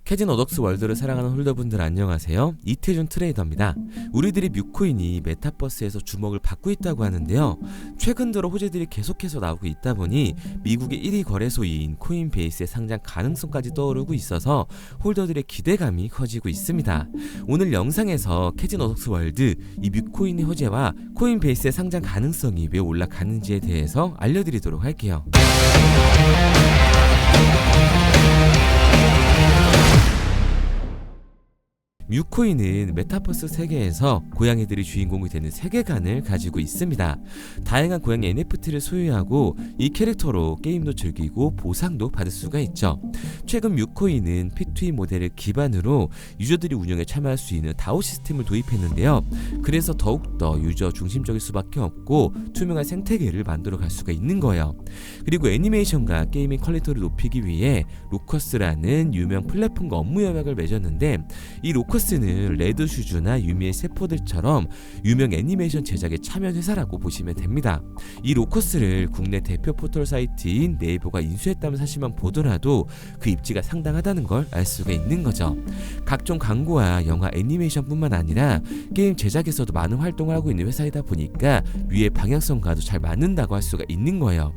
캐진 오덕스 월드를 사랑하는 홀더분들 안녕하세요. 이태준 트레이더입니다. 우리들이 뮤코인이 메타버스에서 주목을 받고 있다고 하는데요. 최근 들어 호재들이 계속해서 나오고 있다 보니 미국의 1위 거래소인 코인베이스의 상장 가능성까지 떠오르고 있어서 홀더들의 기대감이 커지고 있습니다. 오늘 영상에서 캐진 오덕스 월드, 이 뮤코인의 호재와 코인베이스의 상장 가능성이 왜 올라가는지에 대해서 알려드리도록 할게요. 뮤코인은 메타버스 세계에서 고양이들이 주인공이 되는 세계관을 가지고 있습니다. 다양한 고양이 NFT를 소유하고 이 캐릭터로 게임도 즐기고 보상도 받을 수가 있죠. 최근 뮤코인은 P2E 모델을 기반으로 유저들이 운영에 참여할 수 있는 DAO 시스템을 도입했는데요. 그래서 더욱더 유저 중심적일 수밖에 없고 투명한 생태계를 만들어 갈 수가 있는 거예요. 그리고 애니메이션과 게이밍 퀄리티를 높이기 위해 로커스라는 유명 플랫폼과 업무 협약을 맺었는데, 이 로커스는 레드슈즈나 유미의 세포들처럼 유명 애니메이션 제작에 참여한 회사라고 보시면 됩니다. 이 로커스를 국내 대표 포털 사이트인 네이버가 인수했다는 사실만 보더라도 그 입지가 상당하다는 걸 알 수가 있는 거죠. 각종 광고와 영화 애니메이션뿐만 아니라 게임 제작에서도 많은 활동을 하고 있는 회사이다 보니까 위의 방향성과도 잘 맞는다고 할 수가 있는 거예요.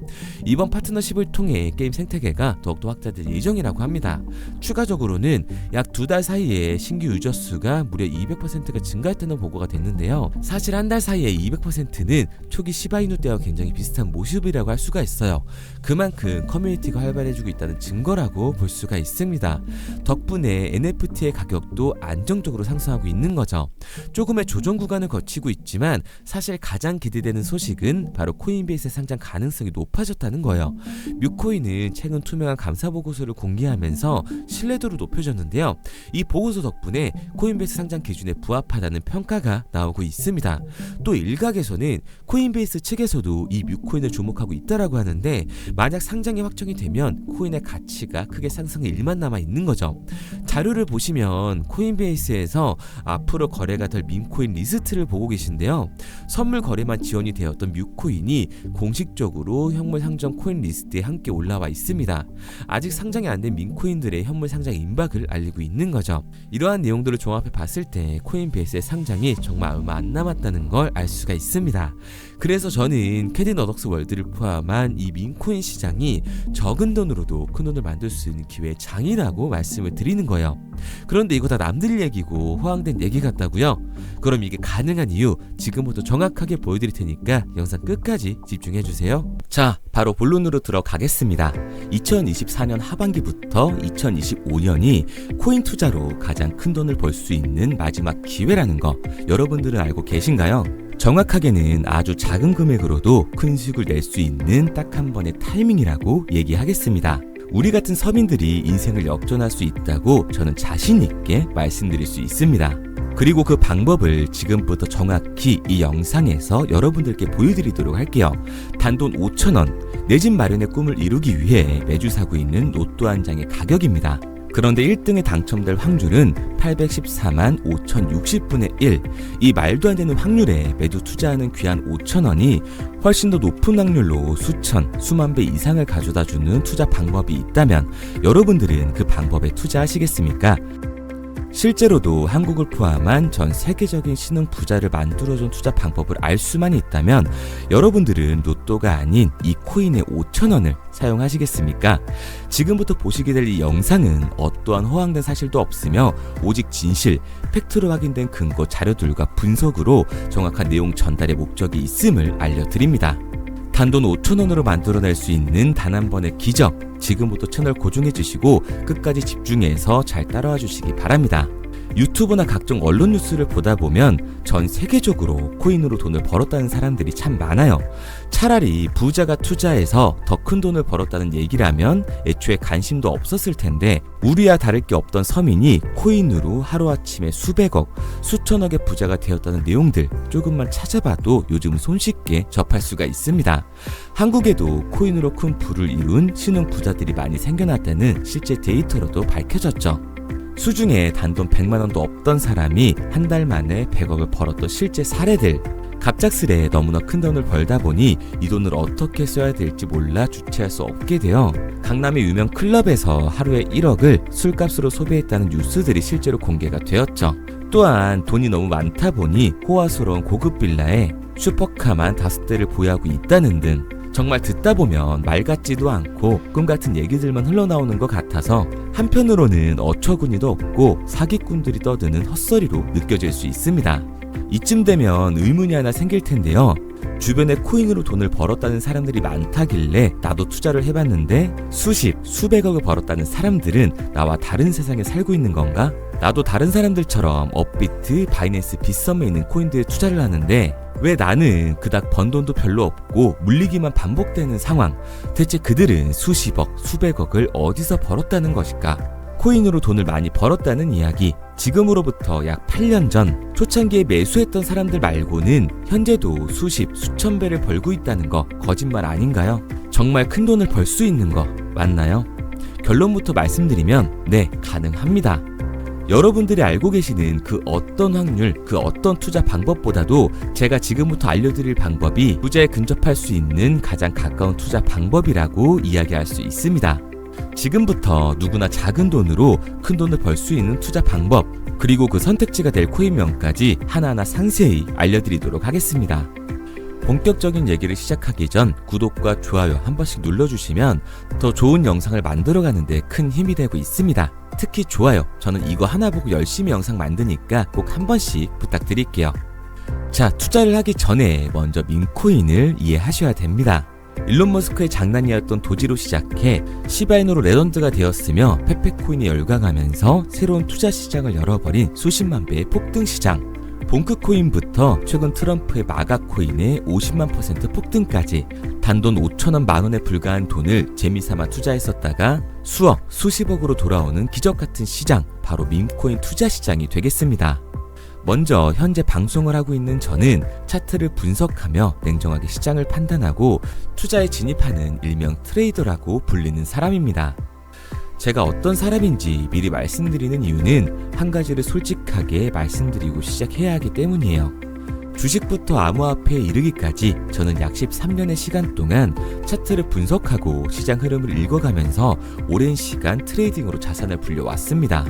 이번 파트너십을 통해 게임 생태계가 더욱더 확장될 예정이라고 합니다. 추가적으로는 약 2달 사이에 신규 유저 수가 무려 200%가 증가했다는 보고가 됐는데요. 사실 한 달 사이에 200%는 초기 시바이누 때와 굉장히 비슷한 모습이라고 할 수가 있어요. 그만큼 커뮤니티가 활발해지고 있다는 증거라고 볼 수가 있습니다. 덕분에 NFT의 가격도 안정적으로 상승하고 있는 거죠. 조금의 조정 구간을 거치고 있지만 사실 가장 기대되는 소식은 바로 코인베이스의 상장 가능성이 높아졌다는 거예요. 뮤코인은 최근 투명한 감사 보고서를 공개하면서 신뢰도를 높여줬는데요. 이 보고서 덕분에 코인베이스 상장 기준에 부합하다는 평가가 나오고 있습니다. 또 일각에서는 코인베이스 측에서도 이 뮤코인을 주목하고 있다라고 하는데, 만약 상장이 확정이 되면 코인의 가치가 크게 상승할 일만 남아 있는 거죠. 자료를 보시면 코인베이스에서 앞으로 거래가 될 밈코인 리스트를 보고 계신데요. 선물 거래만 지원이 되었던 뮤코인이 공식적으로 현물 상장 코인 리스트에 함께 올라와 있습니다. 아직 상장이 안 된 밈코인들의 현물 상장 임박을 알리고 있는 거죠. 이러한 내용들을 종합해 봤을 때 코인베이스의 상장이 정말 얼마 안 남았다는 걸 알 수가 있습니다. 그래서 저는 캐진 오덕스 월드를 포함한 이 밈코인 시장이 적은 돈으로도 큰 돈을 만들 수 있는 기회의 장이라고 말씀을 드리는 거예요. 그런데 이거 다 남들 얘기고 허황된 얘기 같다고요? 그럼 이게 가능한 이유 지금부터 정확하게 보여드릴 테니까 영상 끝까지 집중해주세요. 자, 바로 본론으로 들어가겠습니다. 2024년 하반기부터 2025년이 코인 투자로 가장 큰 돈을 벌 수 있는 마지막 기회라는 거 여러분들은 알고 계신가요? 정확하게는 아주 작은 금액으로도 큰 수익을 낼 수 있는 딱 한 번의 타이밍이라고 얘기하겠습니다. 우리 같은 서민들이 인생을 역전할 수 있다고 저는 자신 있게 말씀드릴 수 있습니다. 그리고 그 방법을 지금부터 정확히 이 영상에서 여러분들께 보여드리도록 할게요. 단돈 5,000원, 내 집 마련의 꿈을 이루기 위해 매주 사고 있는 로또 한 장의 가격입니다. 그런데 1등에 당첨될 확률은 814만 5060분의 1. 이 말도 안 되는 확률에 매주 투자하는 귀한 5,000원이 훨씬 더 높은 확률로 수천, 수만 배 이상을 가져다주는 투자 방법이 있다면 여러분들은 그 방법에 투자하시겠습니까? 실제로도 한국을 포함한 전 세계적인 신흥 부자를 만들어준 투자 방법을 알 수만 있다면 여러분들은 로또가 아닌 이 코인의 5,000원을 사용하시겠습니까? 지금부터 보시게 될 이 영상은 어떠한 허황된 사실도 없으며 오직 진실, 팩트로 확인된 근거 자료들과 분석으로 정확한 내용 전달의 목적이 있음을 알려드립니다. 단돈 5,000원으로 만들어낼 수 있는 단 한 번의 기적, 지금부터 채널 고정해 주시고 끝까지 집중해서 잘 따라와 주시기 바랍니다. 유튜브나 각종 언론 뉴스를 보다 보면 전 세계적으로 코인으로 돈을 벌었다는 사람들이 참 많아요. 차라리 부자가 투자해서 더 큰 돈을 벌었다는 얘기라면 애초에 관심도 없었을 텐데, 우리와 다를 게 없던 서민이 코인으로 하루아침에 수백억, 수천억의 부자가 되었다는 내용들 조금만 찾아봐도 요즘 손쉽게 접할 수가 있습니다. 한국에도 코인으로 큰 부를 이룬 신흥 부자들이 많이 생겨났다는 실제 데이터로도 밝혀졌죠. 수중에 단돈 100만원도 없던 사람이 한 달 만에 100억을 벌었던 실제 사례들, 갑작스레 너무나 큰 돈을 벌다 보니 이 돈을 어떻게 써야 될지 몰라 주체할 수 없게 되어 강남의 유명 클럽에서 하루에 1억을 술값으로 소비했다는 뉴스들이 실제로 공개가 되었죠. 또한 돈이 너무 많다 보니 호화스러운 고급 빌라에 슈퍼카만 5대를 보유하고 있다는 등 정말 듣다 보면 말 같지도 않고 꿈 같은 얘기들만 흘러나오는 것 같아서 한편으로는 어처구니도 없고 사기꾼들이 떠드는 헛소리로 느껴질 수 있습니다. 이쯤 되면 의문이 하나 생길 텐데요. 주변에 코인으로 돈을 벌었다는 사람들이 많다길래 나도 투자를 해봤는데 수십, 수백억을 벌었다는 사람들은 나와 다른 세상에 살고 있는 건가? 나도 다른 사람들처럼 업비트, 바이낸스, 빗썸에 있는 코인들에 투자를 하는데 왜 나는 그닥 번 돈도 별로 없고 물리기만 반복되는 상황? 대체 그들은 수십억, 수백억을 어디서 벌었다는 것일까? 코인으로 돈을 많이 벌었다는 이야기, 지금으로부터 약 8년 전 초창기에 매수했던 사람들 말고는 현재도 수십, 수천 배를 벌고 있다는 거 거짓말 아닌가요? 정말 큰 돈을 벌 수 있는 거 맞나요? 결론부터 말씀드리면 네, 가능합니다. 여러분들이 알고 계시는 그 어떤 확률, 그 어떤 투자 방법보다도 제가 지금부터 알려드릴 방법이 투자에 근접할 수 있는 가장 가까운 투자 방법이라고 이야기할 수 있습니다. 지금부터 누구나 작은 돈으로 큰 돈을 벌 수 있는 투자 방법, 그리고 그 선택지가 될 코인명까지 하나하나 상세히 알려드리도록 하겠습니다. 본격적인 얘기를 시작하기 전 구독과 좋아요 한 번씩 눌러주시면 더 좋은 영상을 만들어가는 데 큰 힘이 되고 있습니다. 특히 좋아요, 저는 이거 하나 보고 열심히 영상 만드니까 꼭 한 번씩 부탁드릴게요. 자, 투자를 하기 전에 먼저 민코인을 이해하셔야 됩니다. 일론 머스크의 장난이었던 도지로 시작해 시바이누로 레전드가 되었으며 페페코인이 열광하면서 새로운 투자 시장을 열어버린 수십만 배의 폭등 시장. 봉크코인부터 최근 트럼프의 마가코인의 50만% 폭등까지 단돈 5천원 만원에 불과한 돈을 재미삼아 투자했었다가 수억, 수십억으로 돌아오는 기적같은 시장, 바로 밈코인 투자 시장이 되겠습니다. 먼저 현재 방송을 하고 있는 저는 차트를 분석하며 냉정하게 시장을 판단하고 투자에 진입하는 일명 트레이더라고 불리는 사람입니다. 제가 어떤 사람인지 미리 말씀드리는 이유는 한 가지를 솔직하게 말씀드리고 시작해야 하기 때문이에요. 주식부터 암호화폐에 이르기까지 저는 약 13년의 시간 동안 차트를 분석하고 시장 흐름을 읽어가면서 오랜 시간 트레이딩으로 자산을 불려왔습니다.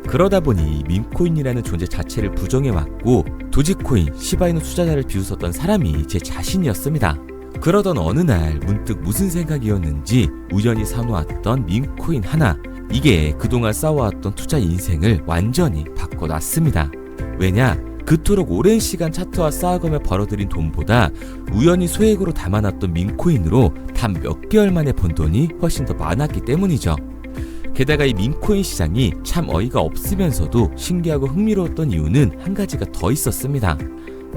그러다 보니 밈코인이라는 존재 자체를 부정해왔고 도지코인, 시바이누 투자자를 비웃었던 사람이 제 자신이었습니다. 그러던 어느 날 문득 무슨 생각이었는지 우연히 사놓았던 밈코인 하나, 이게 그동안 쌓아왔던 투자 인생을 완전히 바꿔놨습니다. 왜냐? 그토록 오랜 시간 차트와 쌓아가며 벌어들인 돈보다 우연히 소액으로 담아놨던 밈코인으로 단 몇 개월 만에 번 돈이 훨씬 더 많았기 때문이죠. 게다가 이 밈코인 시장이 참 어이가 없으면서도 신기하고 흥미로웠던 이유는 한 가지가 더 있었습니다.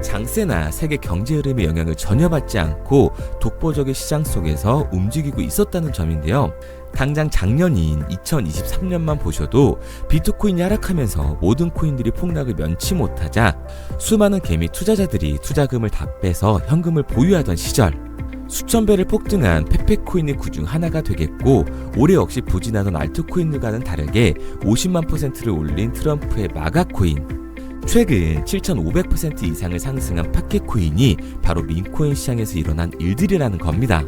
장세나 세계 경제 흐름의 영향을 전혀 받지 않고 독보적인 시장 속에서 움직이고 있었다는 점인데요. 당장 작년인 2023년만 보셔도 비트코인이 하락하면서 모든 코인들이 폭락을 면치 못하자 수많은 개미 투자자들이 투자금을 다 빼서 현금을 보유하던 시절, 수천 배를 폭등한 페페코인이 그중 하나가 되겠고, 올해 역시 부진하던 알트코인들과는 다르게 50만%를 올린 트럼프의 마가코인, 최근 7,500% 이상을 상승한 파켓코인이 바로 밈코인 시장에서 일어난 일들이라는 겁니다.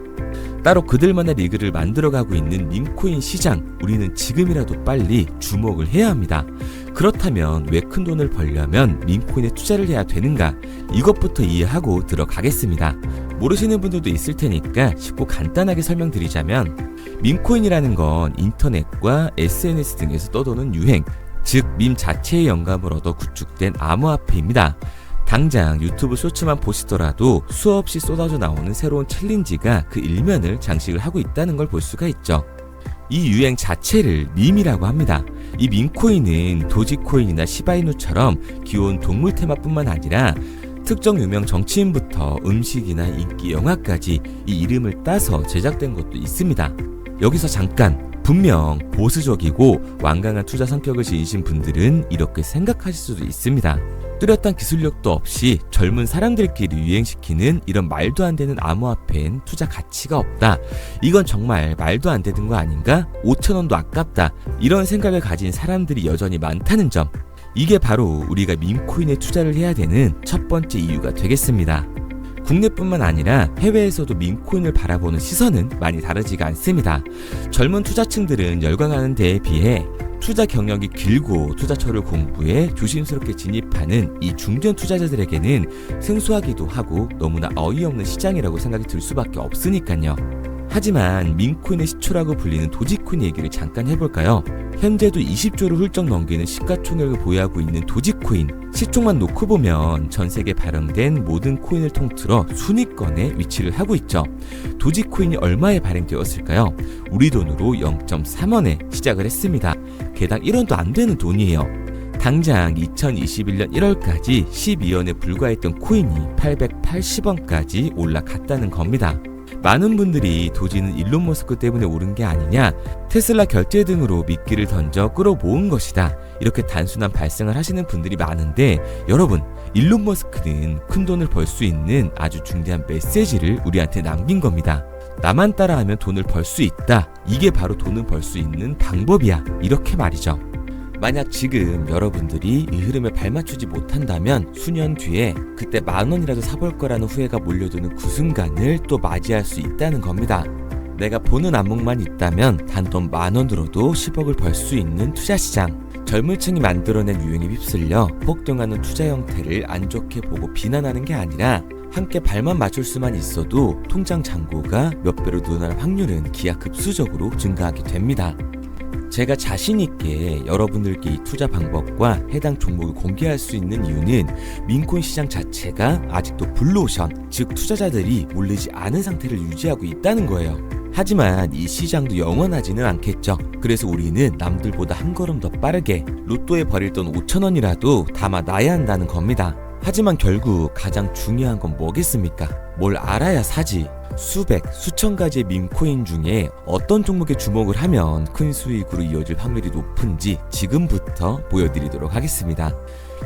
따로 그들만의 리그를 만들어가고 있는 밈코인 시장, 우리는 지금이라도 빨리 주목을 해야 합니다. 그렇다면 왜 큰 돈을 벌려면 밈코인에 투자를 해야 되는가? 이것부터 이해하고 들어가겠습니다. 모르시는 분들도 있을 테니까 쉽고 간단하게 설명드리자면, 밈코인이라는 건 인터넷과 SNS 등에서 떠도는 유행, 즉 밈 자체의 영감을 얻어 구축된 암호화폐입니다. 당장 유튜브 쇼츠만 보시더라도 수없이 쏟아져 나오는 새로운 챌린지가 그 일면을 장식을 하고 있다는 걸 볼 수가 있죠. 이 유행 자체를 밈이라고 합니다. 이 밈코인은 도지코인이나 시바이누처럼 귀여운 동물 테마뿐만 아니라 특정 유명 정치인부터 음식이나 인기 영화까지 이 이름을 따서 제작된 것도 있습니다. 여기서 잠깐, 분명 보수적이고 완강한 투자 성격을 지니신 분들은 이렇게 생각하실 수도 있습니다. 뚜렷한 기술력도 없이 젊은 사람들끼리 유행시키는 이런 말도 안 되는 암호화폐엔 투자 가치가 없다. 이건 정말 말도 안 되는 거 아닌가? 5,000원도 아깝다. 이런 생각을 가진 사람들이 여전히 많다는 점. 이게 바로 우리가 밈코인에 투자를 해야 되는 첫 번째 이유가 되겠습니다. 국내뿐만 아니라 해외에서도 민코인을 바라보는 시선은 많이 다르지가 않습니다. 젊은 투자층들은 열광하는 데에 비해 투자 경력이 길고 투자처를 공부해 조심스럽게 진입하는 이 중견 투자자들에게는 생소하기도 하고 너무나 어이없는 시장이라고 생각이 들 수밖에 없으니까요. 하지만 민코인의 시초라고 불리는 도지코인 얘기를 잠깐 해볼까요? 현재도 20조를 훌쩍 넘기는 시가총액을 보유하고 있는 도지코인, 시총만 놓고 보면 전 세계 발행된 모든 코인을 통틀어 순위권에 위치를 하고 있죠. 도지코인이 얼마에 발행되었을까요? 우리 돈으로 0.3원에 시작을 했습니다. 개당 1원도 안 되는 돈이에요. 당장 2021년 1월까지 12원에 불과했던 코인이 880원까지 올라갔다는 겁니다. 많은 분들이 도지는 일론 머스크 때문에 오른 게 아니냐, 테슬라 결제 등으로 미끼를 던져 끌어모은 것이다, 이렇게 단순한 발생을 하시는 분들이 많은데, 여러분, 일론 머스크는 큰 돈을 벌 수 있는 아주 중대한 메시지를 우리한테 남긴 겁니다. 나만 따라하면 돈을 벌 수 있다, 이게 바로 돈을 벌 수 있는 방법이야, 이렇게 말이죠. 만약 지금 여러분들이 이 흐름에 발맞추지 못한다면 수년 뒤에 그때 10,000원이라도 사볼 거라는 후회가 몰려드는 그 순간을 또 맞이할 수 있다는 겁니다. 내가 보는 안목만 있다면 단돈 10,000원으로도 10억을 벌 수 있는 투자시장, 젊은 층이 만들어낸 유행에 휩쓸려 폭등하는 투자 형태를 안 좋게 보고 비난하는 게 아니라 함께 발만 맞출 수만 있어도 통장 잔고가 몇 배로 늘어날 확률은 기하급수적으로 증가하게 됩니다. 제가 자신있게 여러분들께 이 투자 방법과 해당 종목을 공개할 수 있는 이유는 민코인 시장 자체가 아직도 블루오션, 즉 투자자들이 몰리지 않은 상태를 유지하고 있다는 거예요. 하지만 이 시장도 영원하지는 않겠죠. 그래서 우리는 남들보다 한 걸음 더 빠르게 로또에 버릴 돈 5,000원이라도 담아놔야 한다는 겁니다. 하지만 결국 가장 중요한 건 뭐겠습니까? 뭘 알아야 사지. 수백, 수천 가지의 밈코인 중에 어떤 종목에 주목을 하면 큰 수익으로 이어질 확률이 높은지 지금부터 보여드리도록 하겠습니다.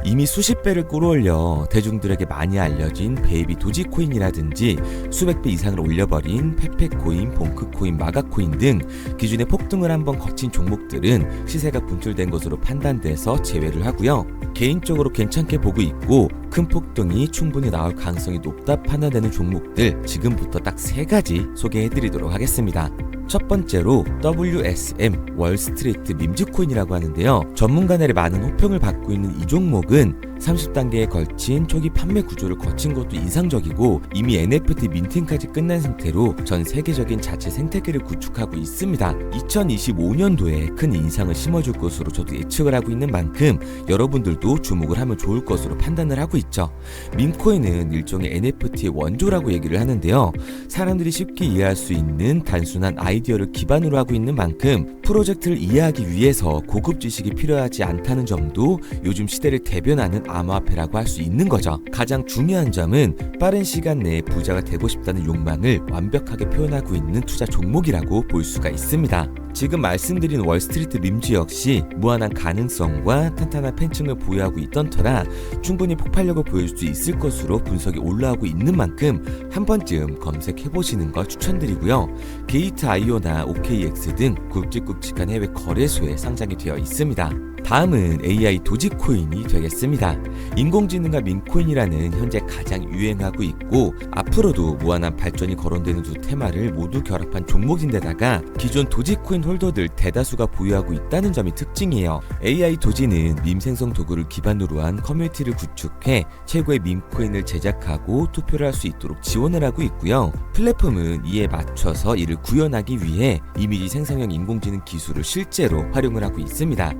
이미 수십 배를 끌어올려 대중들에게 많이 알려진 베이비 도지코인이라든지 수백 배 이상을 올려버린 페페코인, 봉크코인, 마가코인 등 기존의 폭등을 한번 거친 종목들은 시세가 분출된 것으로 판단돼서 제외를 하고요. 개인적으로 괜찮게 보고 있고 큰 폭등이 충분히 나올 가능성이 높다 판단되는 종목들 지금부터 딱 3가지 소개해드리도록 하겠습니다. 첫 번째로 WSM 월스트리트 밈즈코인이라고 하는데요. 전문가들의 많은 호평을 받고 있는 이 종목은 30단계에 걸친 초기 판매 구조를 거친 것도 인상적이고 이미 NFT 민팅까지 끝난 상태로 전 세계적인 자체 생태계를 구축하고 있습니다. 2025년도에 큰 인상을 심어줄 것으로 저도 예측을 하고 있는 만큼 여러분들도 주목을 하면 좋을 것으로 판단을 하고 있죠. 밈코인은 일종의 NFT의 원조라고 얘기를 하는데요. 사람들이 쉽게 이해할 수 있는 단순한 아이디어를 기반으로 하고 있는 만큼 프로젝트를 이해하기 위해서 고급 지식이 필요하지 않다는 점도 요즘 시대를 대변하는 암호화폐라고 할 수 있는 거죠. 가장 중요한 점은 빠른 시간 내에 부자가 되고 싶다는 욕망을 완벽하게 표현하고 있는 투자 종목이라고 볼 수가 있습니다. 지금 말씀드린 월스트리트 밈즈 역시 무한한 가능성과 탄탄한 팬층을 보유하고 있던 터라 충분히 폭발력을 보여줄 수 있을 것으로 분석이 올라오고 있는 만큼 한 번쯤 검색해보시는 걸 추천드리고요. 게이트.io나 OKX 등 굵직굵직한 해외 거래소에 상장이 되어 있습니다. 다음은 AI 도지코인이 되겠습니다. 인공지능과 민코인이라는 현재 가장 유행하고 있고 앞으로도 무한한 발전이 거론되는 두 테마를 모두 결합한 종목인데다가 기존 도지코인 홀더들 대다수가 보유하고 있다는 점이 특징이에요. AI 도지는 밈 생성 도구를 기반으로 한 커뮤니티를 구축해 최고의 밈코인을 제작하고 투표를 할 수 있도록 지원을 하고 있고요. 플랫폼은 이에 맞춰서 이를 구현하기 위해 이미지 생성형 인공지능 기술을 실제로 활용을 하고 있습니다.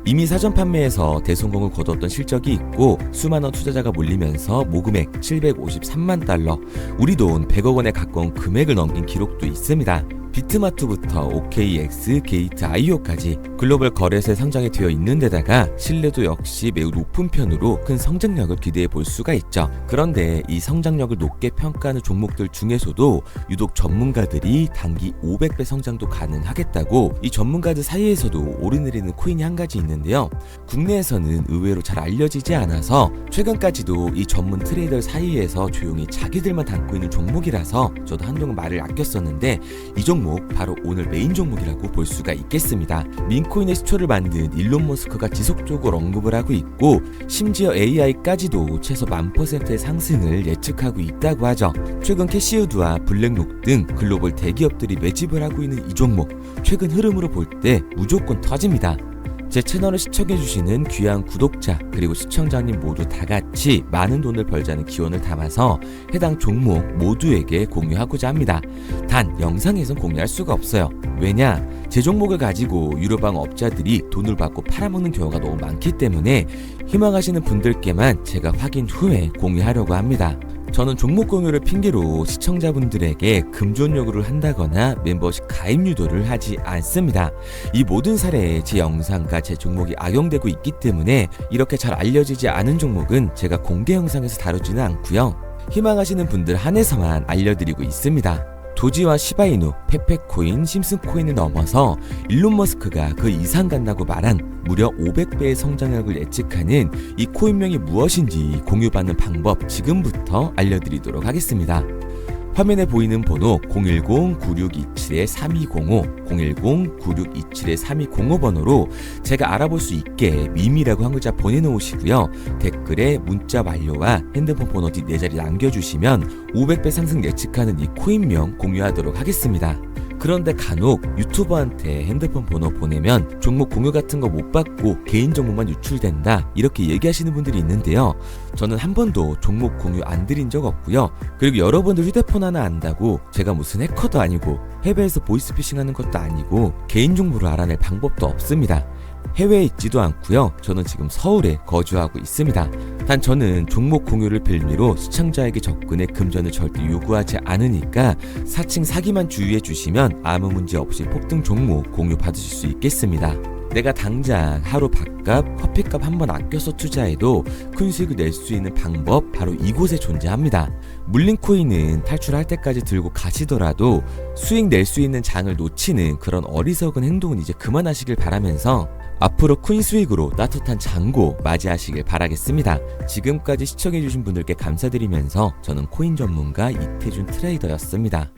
이미 사전 판매에서 대성공을 거뒀던 실적이 있고 수만원 투자자가 몰리면서 모금액 753만 달러, 우리 돈 100억 원에 가까운 금액을 넘긴 기록도 있습니다. 비트마트부터 OKX, 게이트.io까지 글로벌 거래소에 상장이 되어 있는 데다가 신뢰도 역시 매우 높은 편으로 큰 성장력을 기대해 볼 수가 있죠. 그런데 이 성장력을 높게 평가하는 종목들 중에서도 유독 전문가들이 단기 500배 성장도 가능하겠다고 이 전문가들 사이에서도 오르내리는 코인이 한 가지 있는데요. 국내에서는 의외로 잘 알려지지 않아서 최근까지도 이 전문 트레이더 사이에서 조용히 자기들만 담고 있는 종목이라서 저도 한동안 말을 아꼈었는데 이 종목 종목, 바로 오늘 메인 종목이라고 볼 수가 있겠습니다. 민코인의 시초를 만든 일론 머스크가 지속적으로 언급을 하고 있고, 심지어 AI까지도 최소 1000%의 상승을 예측하고 있다고 하죠. 최근 캐시우드와 블랙록 등 글로벌 대기업들이 매집을 하고 있는 이 종목, 최근 흐름으로 볼 때 무조건 터집니다. 제 채널을 시청해주시는 귀한 구독자 그리고 시청자님 모두 다같이 많은 돈을 벌자는 기원을 담아서 해당 종목 모두에게 공유하고자 합니다. 단 영상에선 공유할 수가 없어요. 왜냐? 제 종목을 가지고 유료방 업자들이 돈을 받고 팔아먹는 경우가 너무 많기 때문에 희망하시는 분들께만 제가 확인 후에 공유하려고 합니다. 저는 종목 공유를 핑계로 시청자분들에게 금전 요구를 한다거나 멤버십 가입 유도를 하지 않습니다. 이 모든 사례에 제 영상과 제 종목이 악용되고 있기 때문에 이렇게 잘 알려지지 않은 종목은 제가 공개 영상에서 다루지는 않고요. 희망하시는 분들 한해서만 알려드리고 있습니다. 도지와 시바이누, 페페코인, 심슨코인을 넘어서 일론 머스크가 그 이상 간다고 말한 무려 500배의 성장력을 예측하는 이 코인명이 무엇인지 공유받는 방법 지금부터 알려드리도록 하겠습니다. 화면에 보이는 번호 010-9627-3205, 010-9627-3205 번호로 제가 알아볼 수 있게 미미라고 한 글자 보내놓으시고요. 댓글에 문자 완료와 핸드폰 번호 뒤 4자리 남겨주시면 500배 상승 예측하는 이 코인명 공유하도록 하겠습니다. 그런데 간혹 유튜버한테 핸드폰 번호 보내면 종목 공유 같은 거 못 받고 개인정보만 유출된다 이렇게 얘기하시는 분들이 있는데요. 저는 한 번도 종목 공유 안 드린 적 없고요. 그리고 여러분들 휴대폰 하나 안다고 제가 무슨 해커도 아니고 해외에서 보이스피싱 하는 것도 아니고 개인정보를 알아낼 방법도 없습니다. 해외에 있지도 않고요. 저는 지금 서울에 거주하고 있습니다. 단 저는 종목 공유를 빌미로 시청자에게 접근의 금전을 절대 요구하지 않으니까 사칭 사기만 주의해 주시면 아무 문제 없이 폭등 종목 공유 받으실 수 있겠습니다. 내가 당장 하루 밥값, 커피값 한번 아껴서 투자해도 큰 수익을 낼 수 있는 방법 바로 이곳에 존재합니다. 물린 코인은 탈출할 때까지 들고 가시더라도 수익 낼 수 있는 장을 놓치는 그런 어리석은 행동은 이제 그만하시길 바라면서 앞으로 큰 수익으로 따뜻한 잔고 맞이하시길 바라겠습니다. 지금까지 시청해주신 분들께 감사드리면서 저는 코인 전문가 이태준 트레이더였습니다.